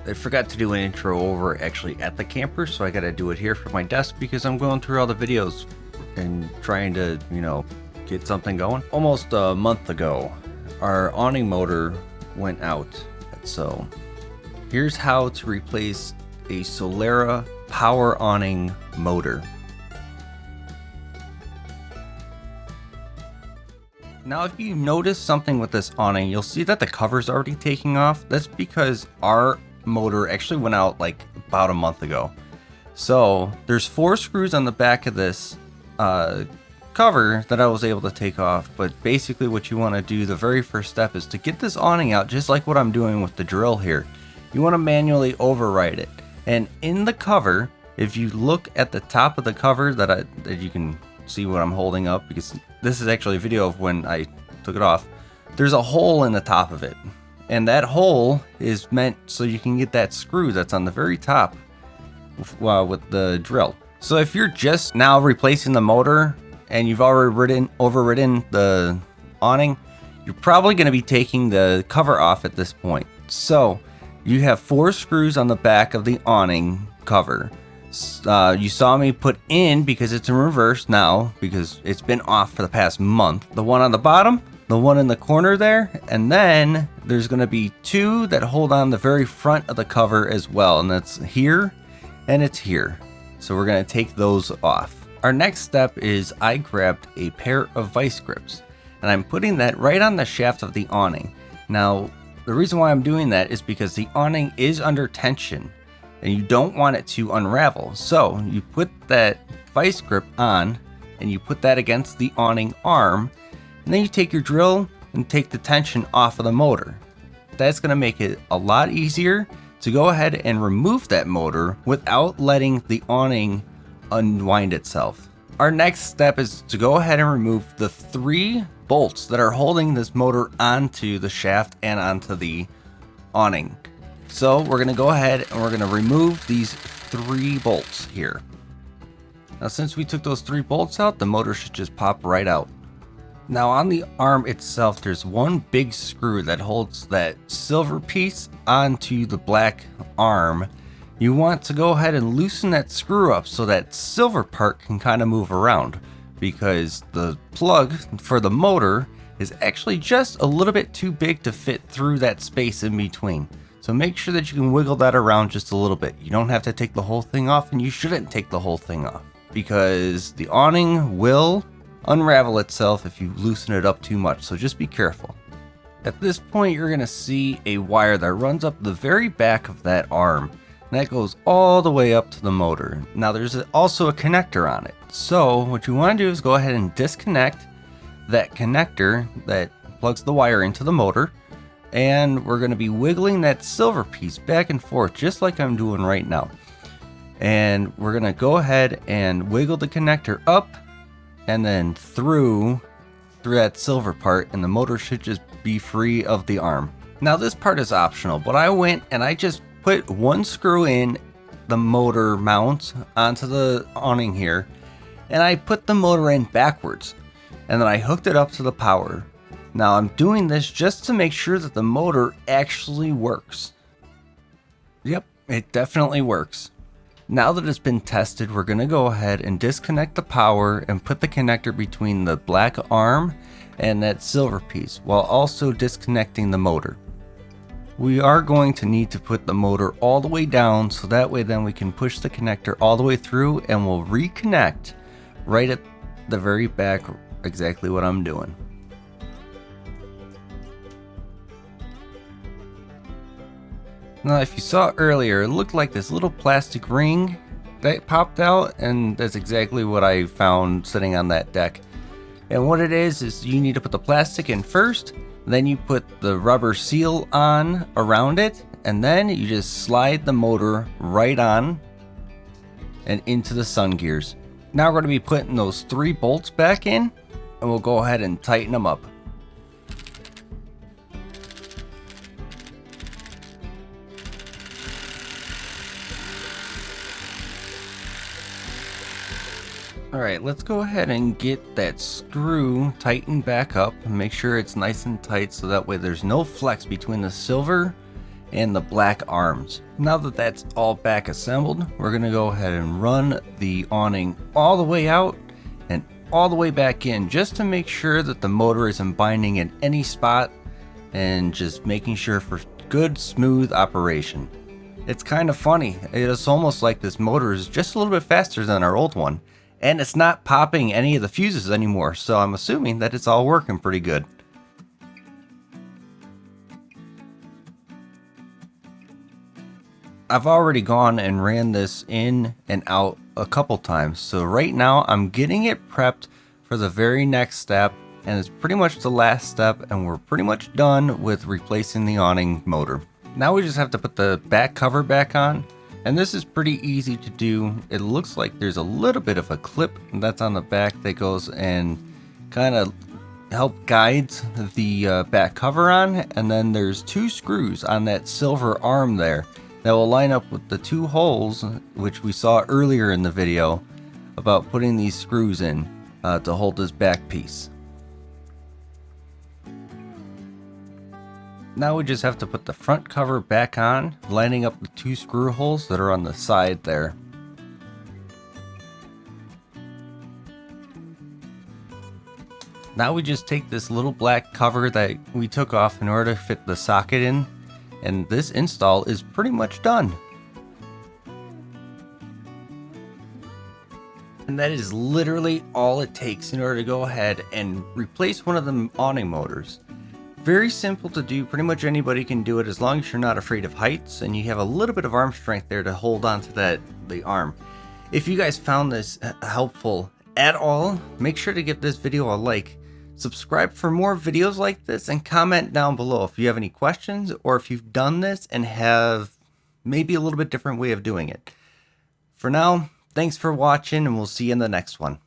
I forgot to do an intro over actually at the camper, so I gotta do it here for my desk because I'm going through all the videos and trying to, get something going. Almost a month ago, our awning motor went out. So here's how to replace a Solera power awning motor. Now, if you notice something with this awning, you'll see that the cover's already taking off. That's because our motor actually went out like about a month ago. So there's 4 screws on the back of this cover that I was able to take off. But basically what you want to do, the very first step, is to get this awning out, just like what I'm doing with the drill here. You want to manually override it. And in the cover, if you look at the top of the cover that you can see what I'm holding up, because this is actually a video of when I took it off, there's a hole in the top of it. And that hole is meant so you can get that screw that's on the very top with the drill. So if you're just now replacing the motor and you've already overridden the awning, you're probably going to be taking the cover off at this point. So you have 4 screws on the back of the awning cover. You saw me put in because it's in reverse now because it's been off for the past month. The one on the bottom, the one in the corner there, and then there's going to be 2 that hold on the very front of the cover as well, and that's here and it's here. So we're going to take those off. Our next step is I grabbed a pair of vice grips and I'm putting that right on the shaft of the awning. Now, the reason why I'm doing that is because the awning is under tension and you don't want it to unravel. So you put that vice grip on and you put that against the awning arm, and then you take your drill and take the tension off of the motor. That's going to make it a lot easier to go ahead and remove that motor without letting the awning unwind itself. Our next step is to go ahead and remove the 3 bolts that are holding this motor onto the shaft and onto the awning. So we're going to go ahead and we're going to remove these 3 bolts here. Now, since we took those 3 bolts out, the motor should just pop right out. Now, on the arm itself, there's one big screw that holds that silver piece onto the black arm. You want to go ahead and loosen that screw up so that silver part can kind of move around, because the plug for the motor is actually just a little bit too big to fit through that space in between. So make sure that you can wiggle that around just a little bit. You don't have to take the whole thing off, and you shouldn't take the whole thing off because the awning will unravel itself if you loosen it up too much. So just be careful. At this point, you're going to see a wire that runs up the very back of that arm, and that goes all the way up to the motor. Now there's also a connector on it. So what you want to do is go ahead and disconnect that connector that plugs the wire into the motor. And we're going to be wiggling that silver piece back and forth just like I'm doing right now. And we're going to go ahead and wiggle the connector up and then through that silver part, and the motor should just be free of the arm. Now this part is optional, but I went and I just put 1 screw in the motor mount onto the awning here, and I put the motor in backwards, and then I hooked it up to the power. Now I'm doing this just to make sure that the motor actually works. Yep, it definitely works. Now that it's been tested, we're going to go ahead and disconnect the power and put the connector between the black arm and that silver piece, while also disconnecting the motor. We are going to need to put the motor all the way down, so that way then we can push the connector all the way through and we'll reconnect right at the very back, exactly what I'm doing. Now, if you saw earlier, it looked like this little plastic ring that popped out, and that's exactly what I found sitting on that deck. And what it is you need to put the plastic in first, then you put the rubber seal on around it, and then you just slide the motor right on and into the sun gears. Now we're going to be putting those 3 bolts back in, and we'll go ahead and tighten them up. Alright, let's go ahead and get that screw tightened back up and make sure it's nice and tight so that way there's no flex between the silver and the black arms. Now that that's all back assembled, we're going to go ahead and run the awning all the way out and all the way back in, just to make sure that the motor isn't binding in any spot, and just making sure for good smooth operation. It's kind of funny, it's almost like this motor is just a little bit faster than our old one, and it's not popping any of the fuses anymore, so I'm assuming that it's all working pretty good. I've already gone and ran this in and out a couple times, so right now I'm getting it prepped for the very next step, and it's pretty much the last step, and we're pretty much done with replacing the awning motor. Now we just have to put the back cover back on, and this is pretty easy to do. It looks like there's a little bit of a clip that's on the back that goes and kind of help guides the back cover on, and then there's 2 screws on that silver arm there that will line up with the 2 holes which we saw earlier in the video about putting these screws in to hold this back piece. Now we just have to put the front cover back on, lining up the 2 screw holes that are on the side there. Now we just take this little black cover that we took off in order to fit the socket in, and this install is pretty much done. And that is literally all it takes in order to go ahead and replace one of the awning motors. Very simple to do, pretty much anybody can do it as long as you're not afraid of heights and you have a little bit of arm strength there to hold on to the arm. If you guys found this helpful at all, make sure to give this video a like, subscribe for more videos like this, and comment down below if you have any questions or if you've done this and have maybe a little bit different way of doing it. For now, thanks for watching, and we'll see you in the next one.